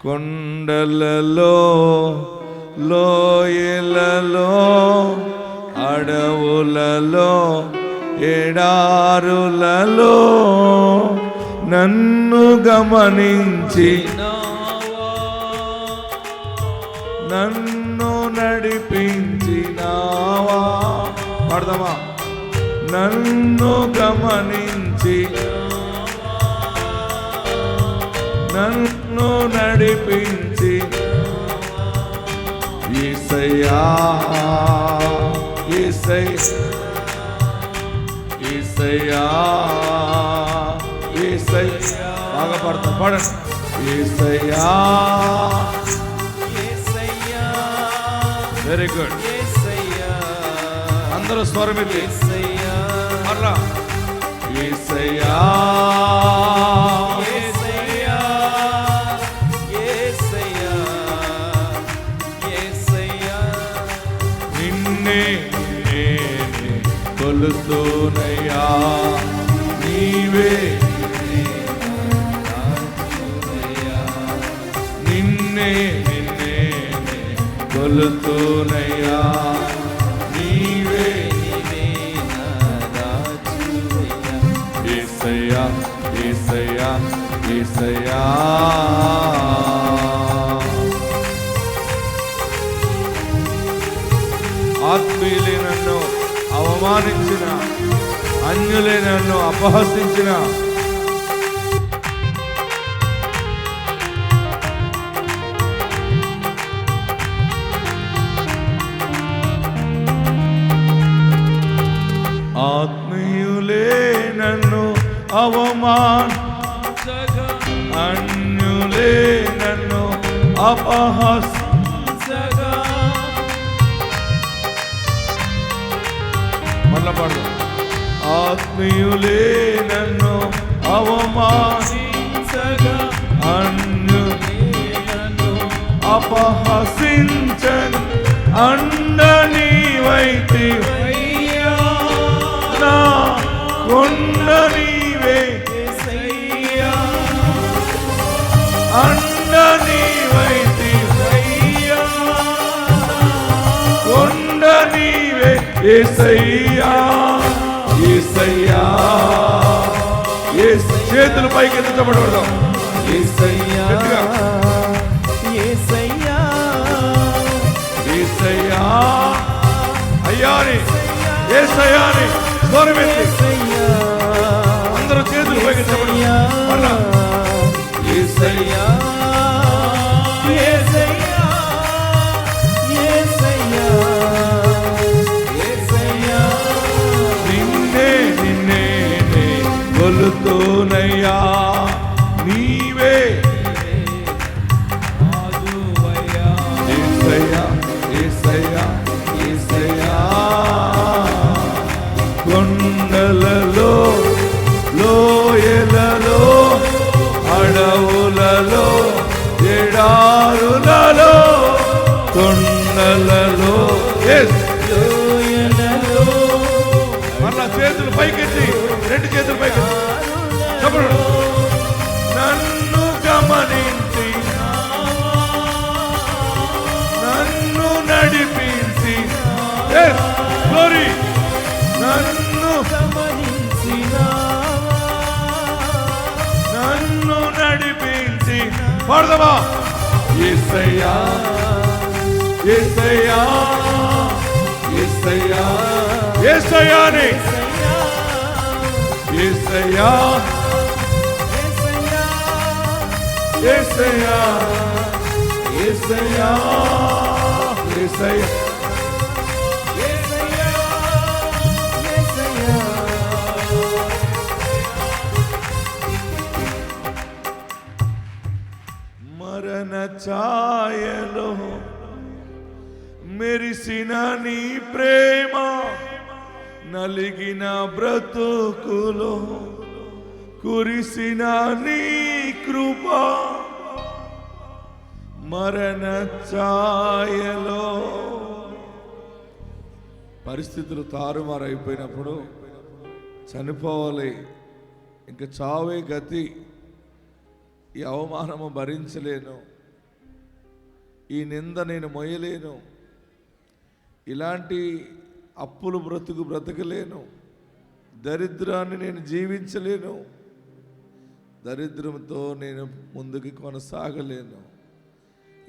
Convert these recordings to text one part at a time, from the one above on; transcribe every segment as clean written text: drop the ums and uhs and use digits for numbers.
కొండలలో లోయలలో అడవులలో ఎడారులలో నన్ను గమనించి నన్ను నడిపించినావా. పాడదామా? నన్ను గమనించి నన్ను నడిపించి యేసయ్యా యేసయ్యా యేసయ్యా. బాగా పాడతాం, పాడండి. యేసయ్యా. Very good. అందరూ స్వరమితి అలా. యేసయ్యా నిన్నే కొలుస్తూనయ్యా, నీవే నిన్నే కొలుస్తూనయ్యా, నీవే యేసయ్యా యేసయ్యా యేసయ్యా. ఆత్మీయులే నన్ను అవమానించిన, అన్యులే నన్ను అపహసించిన, ఆత్మీయులే నన్ను అవమానించగా, అన్యులే నన్ను అపహసించగా. మళ్ళా పాడు. ఆత్మీయులే నన్ను అవమానించగా, అన్యులే నన్ను అపహసించగా, అండ నీవైతివయ్యా, నా కొండ నీవే యేసయ్యా, అండ నీవైతివయ్యా, కొండ నీవే యేసయ్యా యేసయ్యా. చేతులు పైకి ఎత్తబడదాం. యేసయ్యా యేసయ్యా యేసయ్యా అయ్యాని యేసయ్యాని స్వరమెత్తి అందరూ చేతులు పైకి ఎత్తబడదాం. యేసయ్యా యేసయ్యా యేసయ్యా యేసయ్యా. నిన్నే కొలుతూనయ్యా, నీవే యేసయ్యా యేసయ్యా యేసయ్యా. కొండలలో లోయలలో అడవులలో ఎడారులలో కొండలలో మళ్ళా చేతులు పైకెత్తి, రెండు చేతులు పైకెత్తి చెప్పండి. నన్ను గమనించి నన్ను నడిపించి గ్లోరీ నన్ను నన్ను నడిపించి పాడదామా? యేసయ్యా యేసయ్యా యేసయ్యా యేసయ్యాని యేసయ్యా యేసయ్యా యేసయ్యా యేసయ్యా. మరణ ఛాయలో మెరిసిన నీ ప్రేమ, నలిగిన బ్రతుకులో కురిసిన నీ కృప, మరణ ఛాయలో. పరిస్థితులు తారుమారైపోయినప్పుడు చనిపోవాలి, ఇంక చావే గతి, ఈ అవమానము భరించలేను, ఈ నింద నేను మొయ్యలేను, ఇలాంటి అప్పులు బ్రతకలేను, దరిద్రాన్ని నేను జీవించలేను, దరిద్రంతో నేను ముందుకు కొనసాగలేను,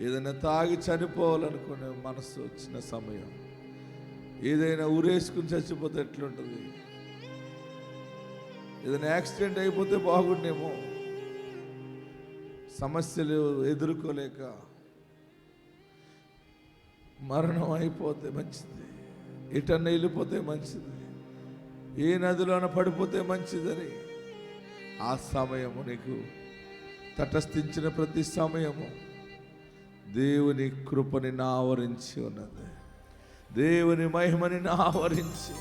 ఏదైనా తాగి చనిపోవాలనుకునే మనసు వచ్చిన సమయం, ఏదైనా ఊరేసుకుని చచ్చిపోతే ఎట్లుంటుంది, ఏదైనా యాక్సిడెంట్ అయిపోతే బాగుండేమో, సమస్యలు ఎదుర్కోలేక మరణం అయిపోతే మంచిది, ఎటన్నా వెళ్ళిపోతే మంచిది, ఏ నదిలోన పడిపోతే మంచిదని ఆ సమయము నీకు తటస్థించిన ప్రతి సమయము దేవుని కృపని ఆవరించి ఉన్నది, దేవుని మహిమని ఆవరించి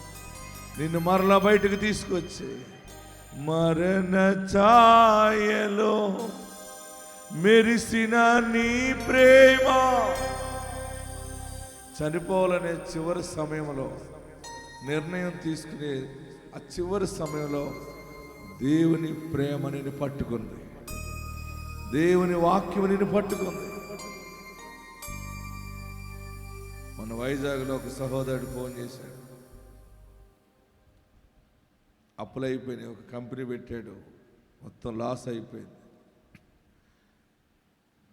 నిన్ను మరలా బయటకు తీసుకొచ్చి మరణ ఛాయలో మెరిసిన నీ ప్రేమ, చనిపోవాలనే చివరి సమయంలో నిర్ణయం తీసుకునే ఆ చివరి సమయంలో దేవుని ప్రేమ నిన్ను పట్టుకుంది, దేవుని వాక్యం నిన్ను పట్టుకుంది. మన వైజాగ్లో ఒక సహోదరుడు ఫోన్ చేశాడు, అప్పులైపోయినాయి, ఒక కంపెనీ పెట్టాడు, మొత్తం లాస్ అయిపోయింది,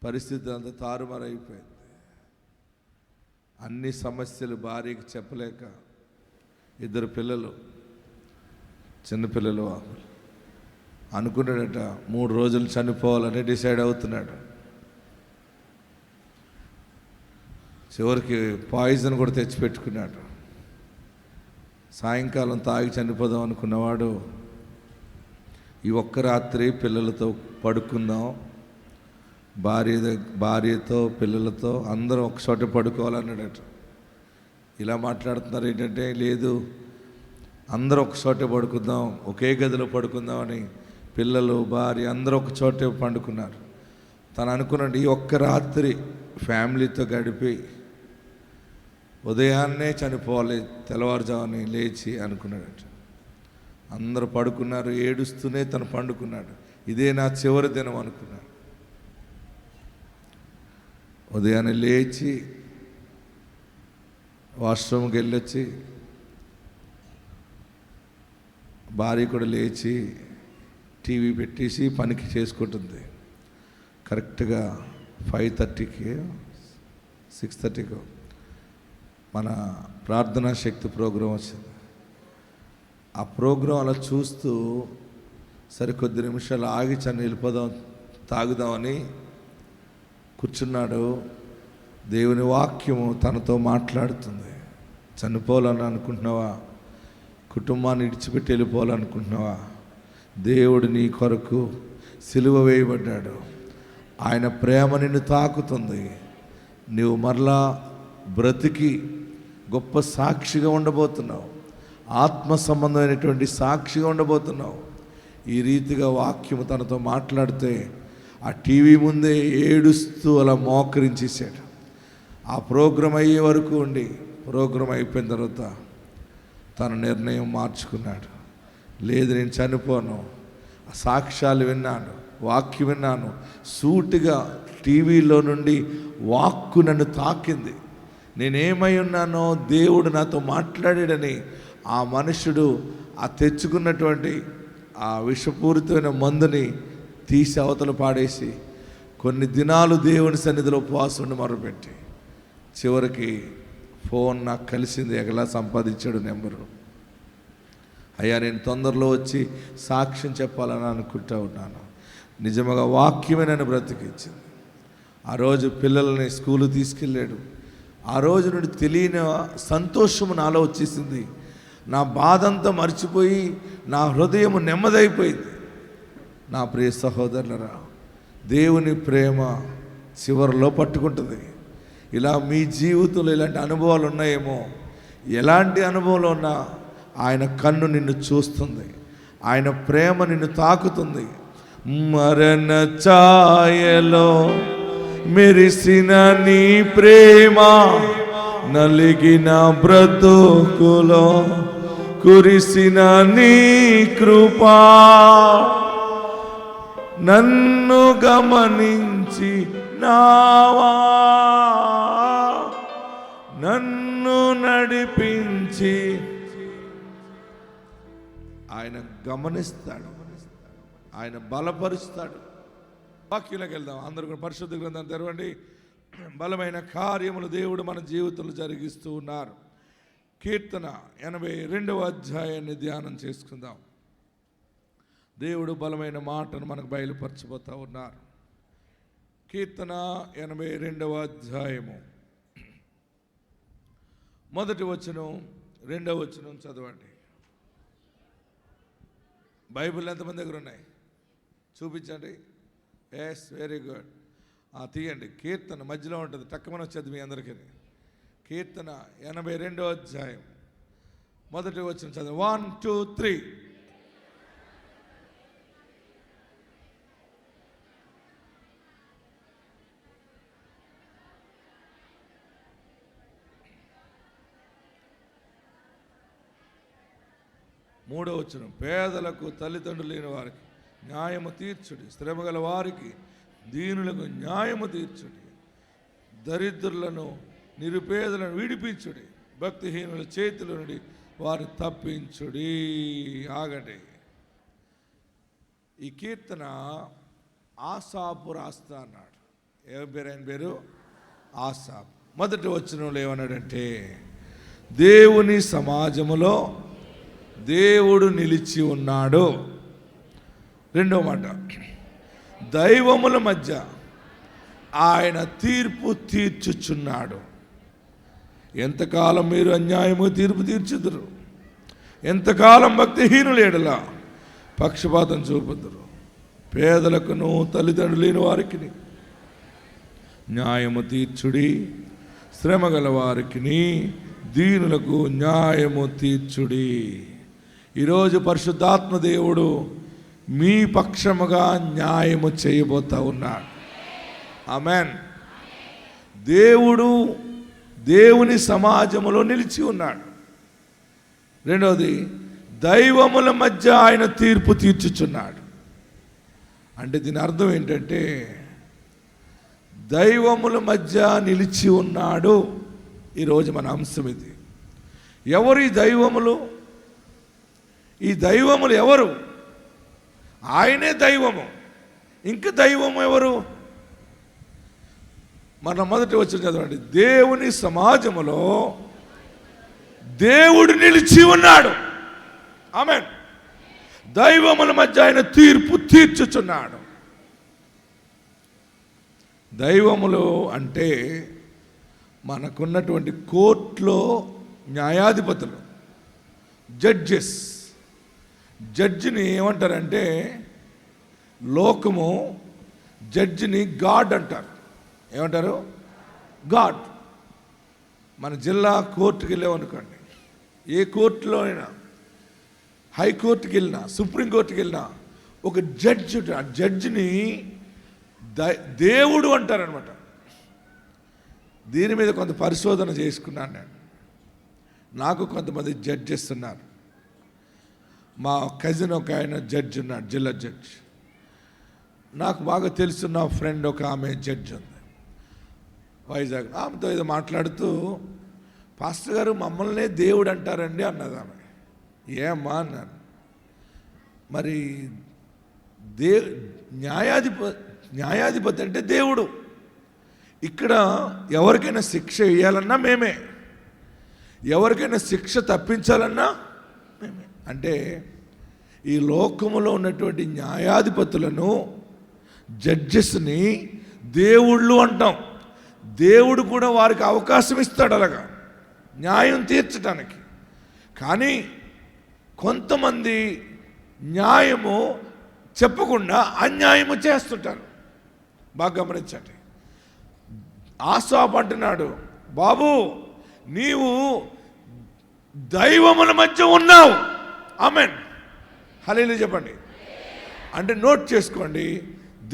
పరిస్థితి అంతా తారుమారు అయిపోయింది, అన్ని సమస్యలు భార్యకి చెప్పలేక 2 పిల్లలు, చిన్నపిల్లలు అనుకున్నాడట 3 రోజులు చనిపోవాలని డిసైడ్ అవుతున్నాడు. చివరికి పాయిజన్ కూడా తెచ్చిపెట్టుకున్నాడు. సాయంకాలం తాగి చనిపోదాం అనుకున్నవాడు ఈ ఒక్క రాత్రి పిల్లలతో పడుకుందాం, భార్యతో పిల్లలతో అందరం ఒక చోట పడుకోవాలన్నాడట. ఇలా మాట్లాడుతున్నారు ఏంటంటే, లేదు అందరూ ఒక చోటే పడుకుందాం, ఒకే గదిలో పడుకుందామని పిల్లలు భార్య అందరూ ఒక చోటే పండుకున్నారు. తను అనుకున్నాడు ఈ ఒక్క రాత్రి ఫ్యామిలీతో గడిపి ఉదయాన్నే చనిపోవాలి, తెల్లవారుజాముని లేచి అనుకున్నాడట. అందరూ పడుకున్నారు, ఏడుస్తూనే తను పండుకున్నాడు. ఇదే నా చివరి దినం అనుకున్నాడు. ఉదయాన్నే లేచి వాష్రూమ్కి వెళ్ళొచ్చి భార్య కూడా లేచి టీవీ పెట్టేసి పనికి చేసుకుంటుంది. కరెక్ట్గా 5:30కి 6:30కి మన ప్రార్థనా శక్తి ప్రోగ్రాం వచ్చింది. ఆ ప్రోగ్రాం అలా చూస్తూ సరే కొద్ది నిమిషాలు ఆగి వెళ్ళిపోదాం తాగుదామని కూర్చున్నాడు. దేవుని వాక్యము తనతో మాట్లాడుతుంది. చనిపోవాలని అనుకుంటున్నావా? కుటుంబాన్ని విడిచిపెట్టి వెళ్ళిపోవాలనుకుంటున్నావా? దేవుడు నీ కొరకు సిలువ వేయబడ్డాడు. ఆయన ప్రేమ నిన్ను తాకుతుంది. నువ్వు మరలా బ్రతికి గొప్ప సాక్షిగా ఉండబోతున్నావు, ఆత్మ సంబంధమైనటువంటి సాక్షిగా ఉండబోతున్నావు. ఈ రీతిగా వాక్యము తనతో మాట్లాడితే ఆ టీవీ ముందే ఏడుస్తూ అలా మోకరించేసాడు. ఆ ప్రోగ్రాం అయ్యే వరకు ఉండి ప్రోగ్రాం అయిపోయిన తర్వాత తన నిర్ణయం మార్చుకున్నాడు. లేదు నేను చనిపోను, ఆ సాక్ష్యాలు విన్నాను, వాక్యం విన్నాను, సూటిగా టీవీలో నుండి వాక్కు నన్ను తాకింది, నేనేమై ఉన్నానో దేవుడు నాతో మాట్లాడాడని ఆ మనుషుడు ఆ తెచ్చుకున్నటువంటి ఆ విషపూరితమైన మందుని తీసి అవతల పాడేసి కొన్ని దినాలు దేవుని సన్నిధిలో ఉపవాసం మొదలుపెట్టి చివరికి ఫోన్ నాకు కలిసింది. ఎలా సంపాదించాడు నెంబరు. అయ్యా నేను తొందరలో వచ్చి సాక్ష్యం చెప్పాలని అనుకుంటూ ఉన్నాను. నిజంగా వాక్యమే నన్ను బ్రతికించింది. ఆ రోజు పిల్లల్ని స్కూలు తీసుకెళ్ళాడు. ఆ రోజు నుండి తెలియని సంతోషము నాలో వచ్చేసింది. నా బాధంతా మర్చిపోయి నా హృదయం నెమ్మదైపోయింది. నా ప్రియ సహోదరులరా, దేవుని ప్రేమ చివరిలో పట్టుకుంటుంది. ఇలా మీ జీవితంలో ఇలాంటి అనుభవాలు ఉన్నాయేమో, ఎలాంటి అనుభవంలో ఉన్నా ఆయన కన్ను నిన్ను చూస్తుంది, ఆయన ప్రేమ నిన్ను తాకుతుంది. మరణ ఛాయలో మెరిసిన నీ ప్రేమ, నలిగిన బ్రతుకులో కురిసిన నీ కృపా, నన్ను గమనించి నావా నడిపించి ఆయన గమనిస్తాడు, ఆయన బలపరుస్తాడు. వాక్యంలోకి వెళ్దాం. అందరూ కూడా పరిశుద్ధ గ్రంథాన్ని తెరవండి. బలమైన కార్యములు దేవుడు మన జీవితంలో జరిగిస్తూ ఉన్నారు. కీర్తన 82వ అధ్యాయాన్ని ధ్యానం చేసుకుందాం. దేవుడు బలమైన మాటను మనకు బయలుపరచబోతూ ఉన్నారు. కీర్తన 82వ అధ్యాయము 1వ వచనం 2వ వచనం చదవండి. బైబిల్ ఎంతమంది దగ్గర ఉన్నాయి? చూపించండి. Yes, very good. తీయండి. కీర్తన మధ్యలో ఉంటుంది, టక్కుమని వచ్చేది మీ అందరికీ. కీర్తన 82వ అధ్యాయం 1వ వచనం చదవండి. 1, 2, 3. మూడవ వచనం. పేదలకు తల్లిదండ్రులు లేని వారికి న్యాయము తీర్చుడి, శ్రమ గల వారికి దీనులకు న్యాయము తీర్చుడి, దరిద్రులను నిరుపేదలను విడిపించుడి, భక్తిహీనుల చేతుల నుండి వారిని తప్పించుడి. ఆగండి. ఈ కీర్తన ఆసాపు రాస్తా అన్నాడు. ఏం పేరు ఆయన పేరు? ఆసాపు. 1వ వచనంలో ఏమన్నాడంటే, దేవుని సమాజములో దేవుడు నిలిచి ఉన్నాడు. 2వ మాట, దైవముల మధ్య ఆయన తీర్పు తీర్చుచున్నాడు. ఎంతకాలం మీరు అన్యాయము తీర్పు తీర్చుదురు? ఎంతకాలం భక్తిహీనుల ఎడల పక్షపాతం చూపుదురు? పేదలకును తల్లిదండ్రులు లేని వారికి న్యాయము తీర్చుడి, శ్రమ గల వారికి దీనులకు న్యాయము తీర్చుడి. ఈరోజు పరిశుద్ధాత్మ దేవుడు మీ పక్షముగా న్యాయము చేయబోతా ఉన్నాడు. ఆమేన్. దేవుడు దేవుని సమాజములో నిలిచి ఉన్నాడు. 2వది, దైవముల మధ్య ఆయన తీర్పు తీర్చుచున్నాడు. అంటే దీని అర్థం ఏంటంటే, దైవముల మధ్య నిలిచి ఉన్నాడు. ఈరోజు మన అంశం ఇది. ఎవరు ఈ దైవములు? ఈ దైవములు ఎవరు? ఆయనే దైవము. ఇంక దైవము ఎవరు? మన 1వ వచనం చదవండి. దేవుని సమాజములో దేవుడు నిలిచి ఉన్నాడు. ఆమేన్. దైవముల మధ్య ఆయన తీర్పు తీర్చుచున్నాడు. దైవములు అంటే మనకున్నటువంటి కోర్టులో న్యాయాధిపతులు, జడ్జెస్. జడ్జిని ఏమంటారంటే, లోకము జడ్జిని గాడ్ అంటారు. ఏమంటారు? గాడ్. మన జిల్లా కోర్టుకి వెళ్ళామనుకోండి, ఏ కోర్టులో అయినా, హైకోర్టుకి వెళ్ళినా, సుప్రీంకోర్టుకి వెళ్ళినా ఒక జడ్జి, ఆ జడ్జిని దేవుడు అంటారనమాట. దీని మీద కొంత పరిశోధన చేసుకున్నాను నేను. నాకు కొంతమంది జడ్జెస్ ఉన్నారు. మా కజిన్ ఒక ఆయన జడ్జి ఉన్నాడు, జిల్లా జడ్జి. నాకు బాగా తెలుసున్న ఫ్రెండ్ ఒక ఆమె జడ్జి ఉంది వైజాగ్. ఆమెతో ఏదో మాట్లాడుతూ, పాస్టర్ గారు మమ్మల్నే దేవుడు అంటారండి అన్నది ఆమె. ఏమ్మా అన్నాను. మరి న్యాయాధిపతి అంటే దేవుడు. ఇక్కడ ఎవరికైనా శిక్ష వేయాలన్నా మేమే, ఎవరికైనా శిక్ష తప్పించాలన్నా మేమే. అంటే ఈ లోకములో ఉన్నటువంటి న్యాయాధిపతులను, జడ్జెస్ని దేవుళ్ళు అంటాం. దేవుడు కూడా వారికి అవకాశం ఇస్తాడు అలాగా న్యాయం తీర్చడానికి. కానీ కొంతమంది న్యాయము చెప్పకుండా అన్యాయము చేస్తుంటారు. బాగా గమనించండి. ఆసాపు అంటున్నాడు, బాబు నీవు దైవముల మధ్య ఉన్నావు. ఆమేన్. హల్లెలూయా చెప్పండి. అంటే నోట్ చేసుకోండి,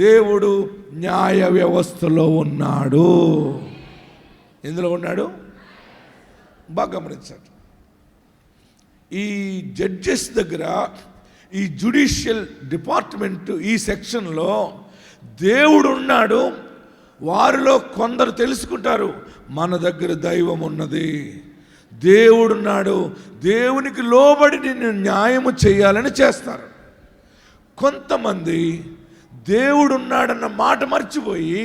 దేవుడు న్యాయ వ్యవస్థలో ఉన్నాడు. ఎందులో ఉన్నాడు? బాగా గమనించండి. ఈ జడ్జెస్ దగ్గర, ఈ జ్యుడిషియల్ డిపార్ట్మెంట్ ఈ సెక్షన్లో దేవుడు ఉన్నాడు. వారిలో కొందరు తెలుసుకుంటారు, మన దగ్గర దైవం ఉన్నది, దేవుడున్నాడు, దేవునికి లోబడి నిన్ను న్యాయము చేయాలని చేస్తారు. కొంతమంది దేవుడున్నాడన్న మాట మర్చిపోయి,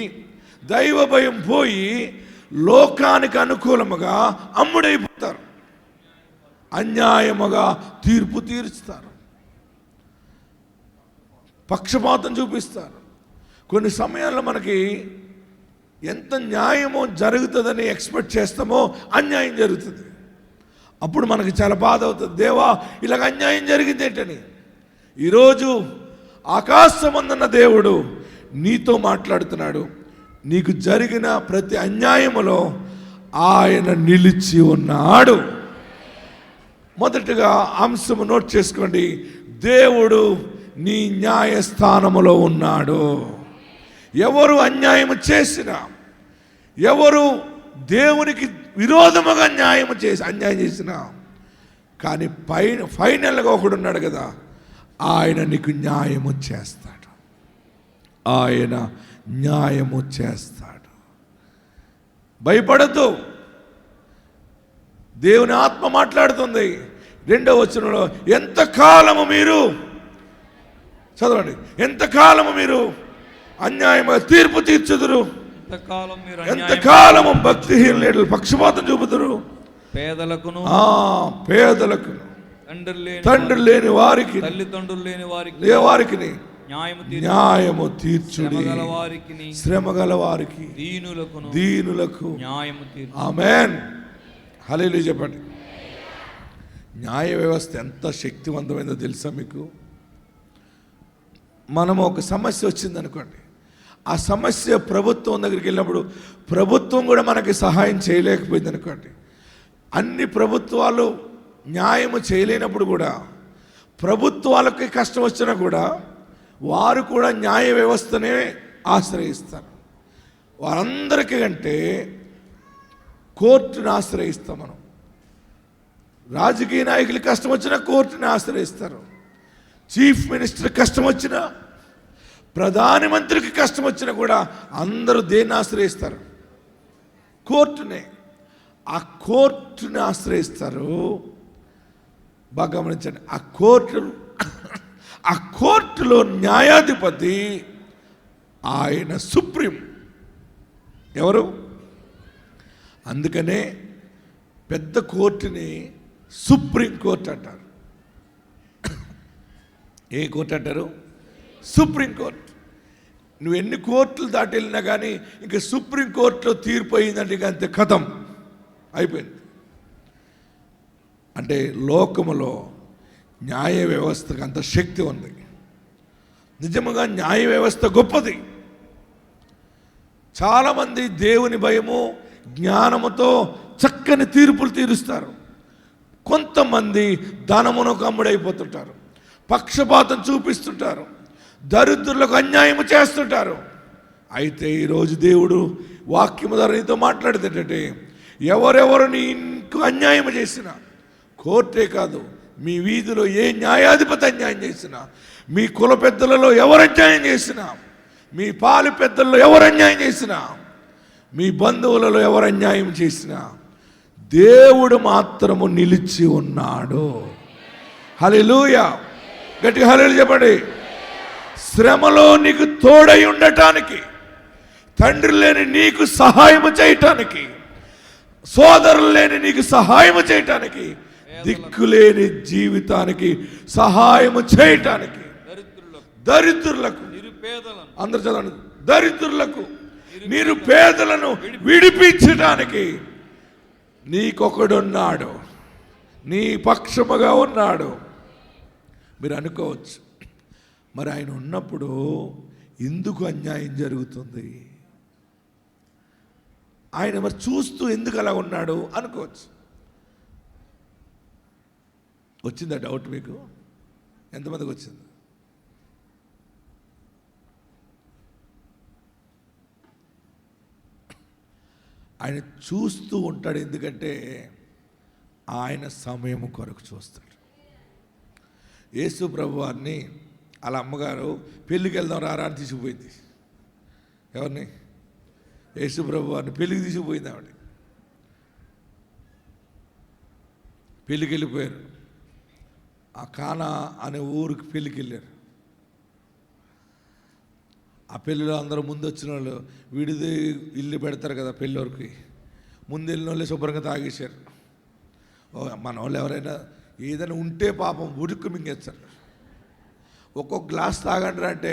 దైవ భయం పోయి లోకానికి అనుకూలముగా అమ్ముడైపోతారు, అన్యాయముగా తీర్పు తీరుస్తారు, పక్షపాతం చూపిస్తారు. కొన్ని సమయాల్లో మనకి ఎంత న్యాయమో జరుగుతుందని ఎక్స్పెక్ట్ చేస్తామో అన్యాయం జరుగుతుంది. అప్పుడు మనకి చాలా బాధ అవుతుంది, దేవా ఇలాగ అన్యాయం జరిగింది ఏంటని. ఈరోజు ఆకాశమందున్న దేవుడు నీతో మాట్లాడుతున్నాడు. నీకు జరిగిన ప్రతి అన్యాయములో ఆయన నిలిచి ఉన్నాడు. మొదటగా అంశము నోట్ చేసుకోండి, దేవుడు నీ న్యాయస్థానములో ఉన్నాడు. ఎవరు అన్యాయము చేసినా, ఎవరు దేవునికి విరోధముగా అన్యాయం చేసినా, కానీ ఫైనల్గా ఒకడున్నాడు కదా, ఆయన నీకు న్యాయము చేస్తాడు. ఆయన న్యాయము చేస్తాడు. భయపడద్దు. దేవుని ఆత్మ మాట్లాడుతుంది 2వ వచనంలో, ఎంతకాలము మీరు చదవండి, ఎంతకాలము మీరు అన్యాయముగా తీర్పు తీర్చుదురు, ఎంతకాలము భక్తిహీనుల పక్షపాతం చూపుదురు, పేదలకును తండ్రి లేని వారికి, తల్లిదండ్రులు లేని వారికి న్యాయము తీర్చుడి, శ్రమ గల వారికి, దీనులకు న్యాయము తీర్చు. ఆమేన్, హల్లెలూయా చెప్పండి. న్యాయ వ్యవస్థ ఎంత శక్తివంతమైందో తెలుసా మీకు? మనము ఒక సమస్య వచ్చిందనుకోండి, ఆ సమస్య ప్రభుత్వం దగ్గరికి వెళ్ళినప్పుడు ప్రభుత్వం కూడా మనకి సహాయం చేయలేకపోయింది అనుకోండి, అన్ని ప్రభుత్వాలు న్యాయము చేయలేనప్పుడు కూడా, ప్రభుత్వాలకి కష్టం వచ్చినా కూడా వారు కూడా న్యాయ వ్యవస్థనే ఆశ్రయిస్తారు. వారందరికీ కంటే కోర్టును ఆశ్రయిస్తాం మనం. రాజకీయ నాయకులు కష్టం వచ్చినా కోర్టుని ఆశ్రయిస్తారు, చీఫ్ మినిస్టర్ కష్టం వచ్చినా, ప్రధానమంత్రికి కష్టం వచ్చినా కూడా అందరూ దేన్ని ఆశ్రయిస్తారు? కోర్టునే. ఆ కోర్టుని ఆశ్రయిస్తారు. బాగా గమనించండి, ఆ కోర్టులో న్యాయాధిపతి ఆయన సుప్రీం. ఎవరు? అందుకనే పెద్ద కోర్టుని సుప్రీం కోర్టు అంటారు. ఏ కోర్టు అంటారు? Supreme court. నువ్వు ఎన్ని కోర్టులు దాటి వెళ్ళినా కానీ ఇంకా సుప్రీం కోర్టులో తీర్పు అయిందంటే ఇక అంతే, కథం అయిపోయింది. అంటే లోకములో న్యాయ వ్యవస్థకు అంత శక్తి ఉంది. నిజముగా న్యాయ వ్యవస్థ గొప్పది. చాలామంది దేవుని భయము జ్ఞానముతో చక్కని తీర్పులు తీరుస్తారు. కొంతమంది ధనమునకు అమ్ముడైపోతుంటారు, పక్షపాతం చూపిస్తుంటారు, దరిద్రులకు అన్యాయం చేస్తుంటారు. అయితే ఈరోజు దేవుడు వాక్యము ద్వారా నీతో మాట్లాడుతుంటే, ఎవరెవరు నీకు అన్యాయం చేసినా, కోర్టే కాదు, మీ వీధిలో ఏ న్యాయాధిపతి అన్యాయం చేసినా, మీ కుల పెద్దలలో ఎవరు అన్యాయం చేసినా, మీ పాలు పెద్దల్లో ఎవరు అన్యాయం చేసినా, మీ బంధువులలో ఎవరు అన్యాయం చేసినా, దేవుడు మాత్రము నిలిచి ఉన్నాడు. హల్లెలూయా, గట్టిగా హల్లెలూయా చెప్పండి. శ్రమలో నీకు తోడై ఉండటానికి, తండ్రి లేని నీకు సహాయం చేయటానికి, సోదరులు లేని నీకు సహాయం చేయటానికి, దిక్కులేని జీవితానికి సహాయము చేయటానికి, దరిద్రులకు, అందరు చదవండి, దరిద్రులకు, నిరుపేదలను విడిపించడానికి నీకొకడున్నాడు, నీ పక్షముగా ఉన్నాడు. మీరు అనుకోవచ్చు, మరి ఆయన ఉన్నప్పుడు ఎందుకు అన్యాయం జరుగుతుంది, ఆయన మరి చూస్తూ ఎందుకు అలా ఉన్నాడు అనుకోవచ్చు. వచ్చిందా డౌట్ మీకు? ఎంతమందికి వచ్చింది? ఆయన చూస్తూ ఉంటాడు. ఎందుకంటే ఆయన సమయం కొరకు చూస్తాడు. యేసు ప్రభు వారిని వాళ్ళ అమ్మగారు పెళ్ళికి వెళ్దాం రారా అని తీసుకుపోయింది. ఎవరిని? యేసు ప్రభు వారిని పెళ్ళికి తీసుకుపోయింది ఆవిడ. పెళ్ళికి వెళ్ళిపోయారు. ఆ కానా అనే ఊరికి పెళ్ళికి వెళ్ళారు. ఆ పెళ్ళిలో అందరూ ముందు వచ్చిన వాళ్ళు విడిది ఇల్లు పెడతారు కదా పెళ్ళివరకు, ముందు వెళ్ళిన వాళ్ళే శుభ్రంగా తాగేశారు. మన వాళ్ళు ఎవరైనా ఏదైనా ఉంటే పాపం ఉడుకు మింగేస్తారు. ఒక్కొక్క గ్లాస్ తాగండి అంటే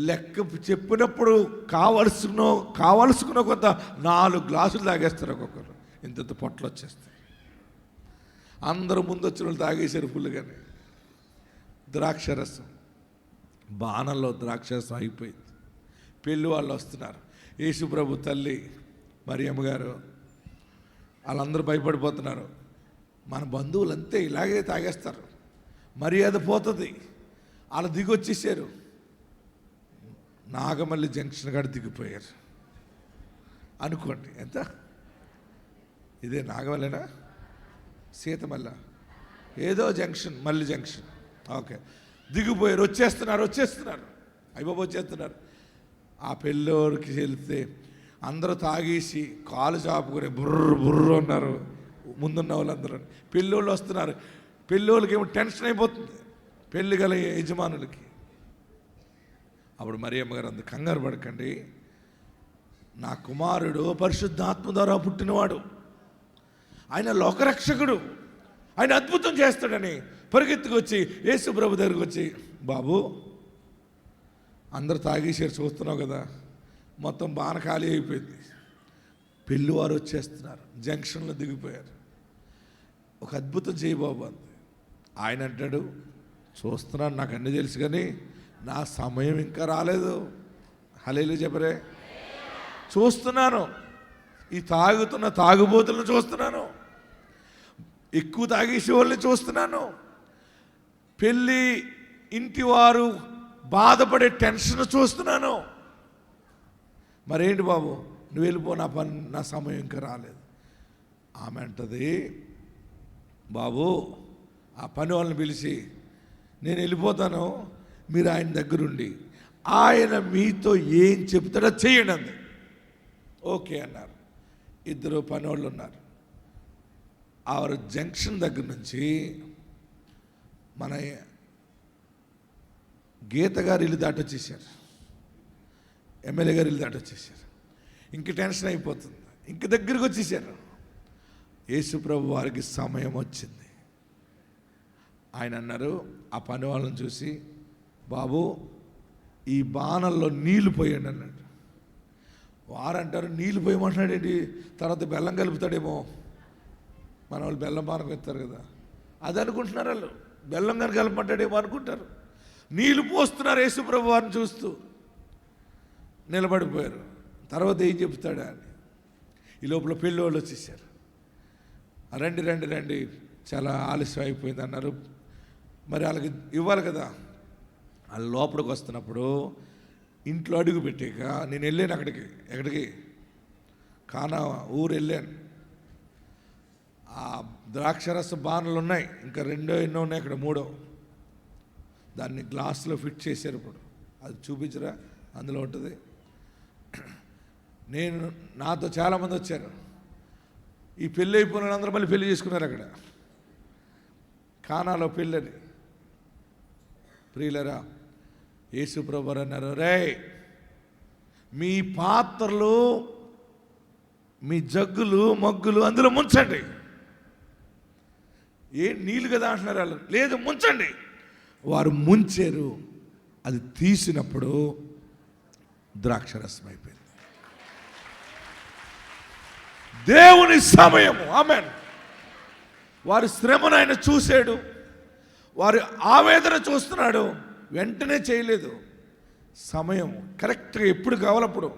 లెక్క చెప్పినప్పుడు కావలసుకున్న కొంత 4 గ్లాసులు తాగేస్తారు ఒక్కొక్కరు. ఇంత పొట్టలు వచ్చేస్తాయి. అందరూ ముందు వచ్చిన వాళ్ళు తాగేశారు ఫుల్గానే. ద్రాక్షరసం, బాణంలో ద్రాక్షరసం అయిపోయింది. పెళ్ళి వాళ్ళు వస్తున్నారు. యేసుప్రభు తల్లి మరియమ్మ గారు వాళ్ళందరూ భయపడిపోతున్నారు. మన బంధువులు అంతే ఇలాగే తాగేస్తారు, మర్యాద పోతుంది. వాళ్ళు దిగొచ్చేసారు. నాగమల్లి జంక్షన్ కాడ దిగిపోయారు అనుకోండి. ఎంత ఇదే నాగమల్లినా సీతమల్ల ఏదో జంక్షన్, మల్లి జంక్షన్, ఓకే. దిగిపోయారు. వచ్చేస్తున్నారు అయిబాబు వచ్చేస్తున్నారు. ఆ పెళ్ళోరికి వెళ్తే అందరూ తాగేసి కాలు చాపుకుని బుర్రు అన్నారు ముందున్న వాళ్ళందరూ. పెళ్ళోళ్ళు వస్తున్నారు. పెళ్ళోళ్ళకి ఏమో టెన్షన్ అయిపోతుంది, పెళ్ళి గల యజమానులకి. అప్పుడు మరియమ్మ గారు అంత కంగారు పడకండి, నా కుమారుడు పరిశుద్ధాత్మ ద్వారా పుట్టినవాడు, ఆయన లోకరక్షకుడు, ఆయన అద్భుతం చేస్తాడని పరిగెత్తుకొచ్చి యేసు ప్రభు దగ్గరికి వచ్చి, బాబు అందరు తాగేసారు చూస్తున్నావు కదా, మొత్తం బాణ ఖాళీ అయిపోయింది, పెళ్ళివారు వచ్చేస్తున్నారు, జంక్షన్లో దిగిపోయారు, ఒక అద్భుతం చేయి బాబు అంది. ఆయన అంటాడు, చూస్తున్నాను, నాకు అన్నీ తెలుసు కానీ నా సమయం ఇంకా రాలేదు. హల్లెలూయా చెప్పరే. చూస్తున్నాను, ఈ తాగుతున్న తాగుబోతులను చూస్తున్నాను, ఎక్కువ తాగేసే వాళ్ళని చూస్తున్నాను, పెళ్ళి ఇంటి వారు బాధపడే టెన్షన్ చూస్తున్నాను. మరేంటి బాబు నువ్వు వెళ్ళిపో, నా సమయం ఇంకా రాలేదు. ఆమె అంటది, బాబు ఆ పని వాళ్ళని పిలిచి నేను వెళ్ళిపోతాను, మీరు ఆయన దగ్గరుండి ఆయన మీతో ఏం చెప్తాడో చెయ్యండి అంది. ఓకే అన్నారు. 2 పని వాళ్ళు ఉన్నారు. ఆ జంక్షన్ దగ్గర నుంచి మన గీత గారు ఇల్లు దాటొచ్చేసారు, ఎమ్మెల్యే గారు ఇల్లు దాటొచ్చేసారు. ఇంక టెన్షన్ అయిపోతుంది, ఇంక దగ్గరికి వచ్చేసారు. యేసుప్రభు వారికి సమయం వచ్చింది. ఆయన అన్నారు, ఆ పని వాళ్ళని చూసి, బాబు ఈ బాణల్లో నీళ్లు పోయండి అన్నాడు. వారంటారు, నీళ్లు పోయమంటున్నాడేంటి, తర్వాత బెల్లం కలుపుతాడేమో, మన వాళ్ళు బెల్లం పానకం ఇస్తారు కదా, అది అనుకుంటున్నారు వాళ్ళు, బెల్లం కానీ కలపమంటాడేమో అనుకుంటారు. నీళ్లు పోస్తున్నారు, యేసుప్రభు వారిని చూస్తూ నిలబడిపోయారు. తర్వాత ఏం చెప్తాడా అని. ఈ లోపల పెళ్ళి వాళ్ళు వచ్చేసారు. రండి రండి రండి, చాలా ఆలస్యం అయిపోయింది అన్నారు. మరి వాళ్ళకి ఇవ్వాలి కదా. వాళ్ళు లోపలికి వస్తున్నప్పుడు ఇంట్లో అడుగు పెట్టాక నేను వెళ్ళాను ఎక్కడికి కానా ఊరు వెళ్ళాను. ఆ ద్రాక్షరస బాణలు ఉన్నాయి, ఇంకా 2 ఎన్నో ఉన్నాయి, అక్కడ 3. దాన్ని గ్లాసులో ఫిట్ చేశారు. ఇప్పుడు అది చూపించరా, అందులో ఉంటుంది. నాతో చాలామంది వచ్చారు. ఈ పెళ్ళి అయిపోయిన అందరూ మళ్ళీ పెళ్లి చేసుకున్నారు అక్కడ కానాలో పెళ్ళని. ప్రియులరా, యేసుప్రభు అన్నారు, రే మీ పాత్రలు, మీ జగ్గులు మగ్గులు అందులో ముంచండి. నీళ్ళు కదా అంటున్నారు వాళ్ళు, లేదు ముంచండి. వారు ముంచారు. అది తీసినప్పుడు ద్రాక్షరసం అయిపోయింది. దేవుని సమయము. ఆమేన్. వారి శ్రమను ఆయన చూశాడు, వారి ఆవేదన చూస్తున్నాడు. వెంటనే చేయలేదు, సమయం కరెక్ట్గా ఎప్పుడు కావాలప్పుడు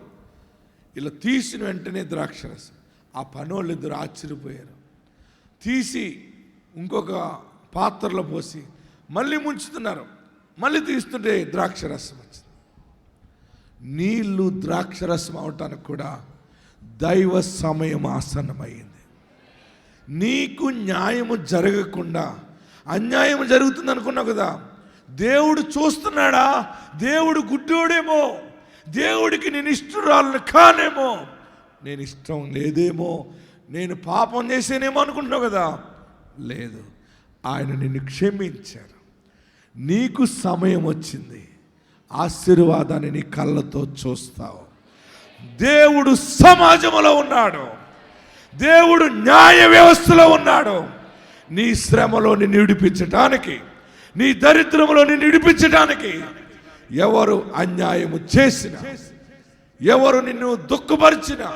ఇలా తీసిన వెంటనే ద్రాక్షరసం. ఆ పనోళ్ళు 2 ఆశ్చర్యపోయారు. తీసి ఇంకొక పాత్రలో పోసి మళ్ళీ ముంచుతున్నారు. మళ్ళీ తీస్తుంటే ద్రాక్షరసం వచ్చింది. నీళ్లు ద్రాక్షరసం అవటానికి కూడా దైవ సమయం ఆసన్నమైంది. నీకు న్యాయము జరగకుండా అన్యాయం జరుగుతుంది అనుకున్నావు కదా, దేవుడు చూస్తున్నాడా? దేవుడు గుడ్డోడేమో, దేవుడికి నేను ఇష్టరాలను కానేమో, నేను ఇష్టం లేదేమో, నేను పాపం చేసేనేమో అనుకుంటున్నావు కదా. లేదు, ఆయన నిన్ను క్షమించారు. నీకు సమయం వచ్చింది, ఆశీర్వాదాన్ని నీ కళ్ళతో చూస్తావు. దేవుడు సమాజంలో ఉన్నాడు, దేవుడు న్యాయ వ్యవస్థలో ఉన్నాడు. నీ శ్రమలో నిన్ను విడిపించటానికి, నీ దరిద్రంలో నిన్ను విడిపించటానికి, ఎవరు అన్యాయము చేసినా, ఎవరు నిన్ను దుఃఖపరిచినా,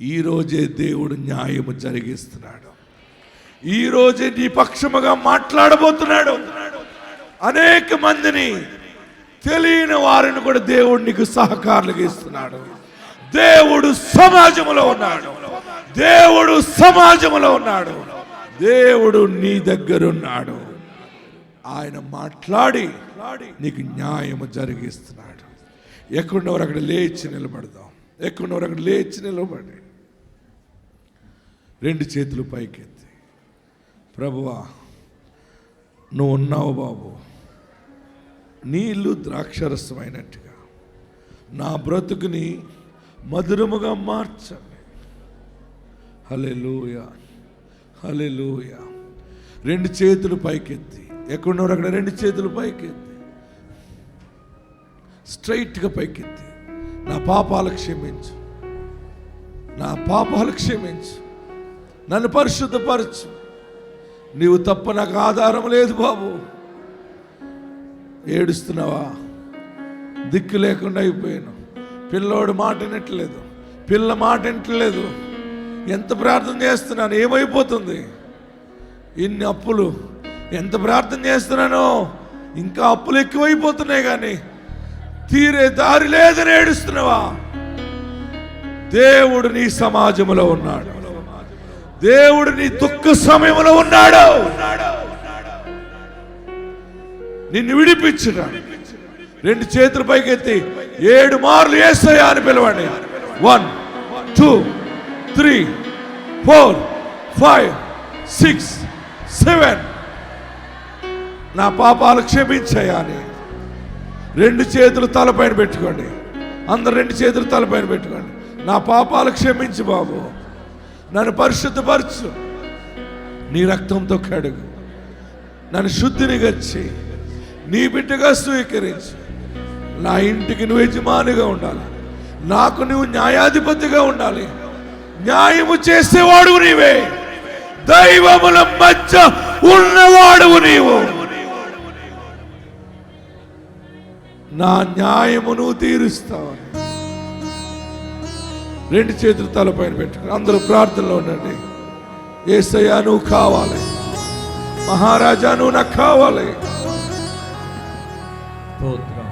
ఈరోజే దేవుడు న్యాయము జరిగిస్తున్నాడు. ఈరోజే నీ పక్షముగా మాట్లాడబోతున్నాడు. అనేక మందిని, తెలియని వారిని కూడా దేవుడు నీకు సహకారులుగా ఇస్తున్నాడు. దేవుడు సమాజంలో ఉన్నాడు, దేవుడు సమాజంలో ఉన్నాడు, దేవుడు నీ దగ్గరున్నాడు. ఆయన మాట్లాడి నీకు న్యాయము జరిగిస్తున్నాడు. ఎక్కడున్నవారు అక్కడ లేచి నిలబడదాం. ఎక్కడున్నవారు అక్కడ లేచి నిలబడి 2 చేతులు పైకెత్తి, ప్రభువా నువ్వు ఉన్నావు బాబు, నీళ్ళు ద్రాక్షరసమైనట్టుగా నా బ్రతుకుని మధురముగా మార్చండి. హల్లెలూయా, హల్లెలూయా. 2 చేతులు పైకెత్తి, ఎక్కడున్నారు అక్కడ 2 చేతులు పైకెత్తి, స్ట్రైట్గా పైకెత్తి, నా పాపాలు క్షమించు, నా పాపాలు క్షమించు, నన్ను పరిశుద్ధపరచు. నీవు తప్ప నాకు ఆధారం లేదు బాబు. ఏడుస్తున్నావా? దిక్కు లేకుండా అయిపోయాను, పిల్లోడు మాట వినట్లేదు, పిల్ల మాట వినట్లేదు, ఎంత ప్రార్థన చేస్తున్నాను, ఏమైపోతుంది? ఇన్ని అప్పులు, ఎంత ప్రార్థన చేస్తున్నానో ఇంకా అప్పులు ఎక్కువైపోతున్నాయి, కానీ తీరే దారి లేదని ఏడుస్తున్నావా? దేవుడు నీ సమాజంలో ఉన్నాడు, దేవుడు నీ దుఃఖ సమయంలో ఉన్నాడు. నిన్ను విడిపించడానికి 2 చేతులు పైకెత్తి 7 మార్లు యేసయ్యా అని పిలవండి. 1 2 3 4 5 6 7. నా పాపాలు క్షమించయ్యా అని 2 చేతులు తలపైన పెట్టుకోండి. అందరు 2 చేతులు తలపైన పెట్టుకోండి. నా పాపాలు క్షమించు బాబు, నన్ను పరిశుద్ధపరచు, నీ రక్తంతో కడుగు, నన్ను శుద్ధినిగా చేయి, నీ బిడ్డగా స్వీకరించు. నా ఇంటికి నువ్వు యజమానిగా ఉండాలి, నాకు నువ్వు న్యాయాధిపతిగా ఉండాలి. న్యాయము చేసేవాడు నీవే, దైవముల మధ్య ఉన్నవాడువు నీవు. నా న్యాయము నువ్వు తీరుస్తావని 2 చేతులు తలపైన పెట్టుకుని అందరూ ప్రార్థనలో ఉండండి. యేసయ్యా నువ్వు కావాలి, మహారాజా నువ్వు నాకు కావాలి. స్తోత్రం.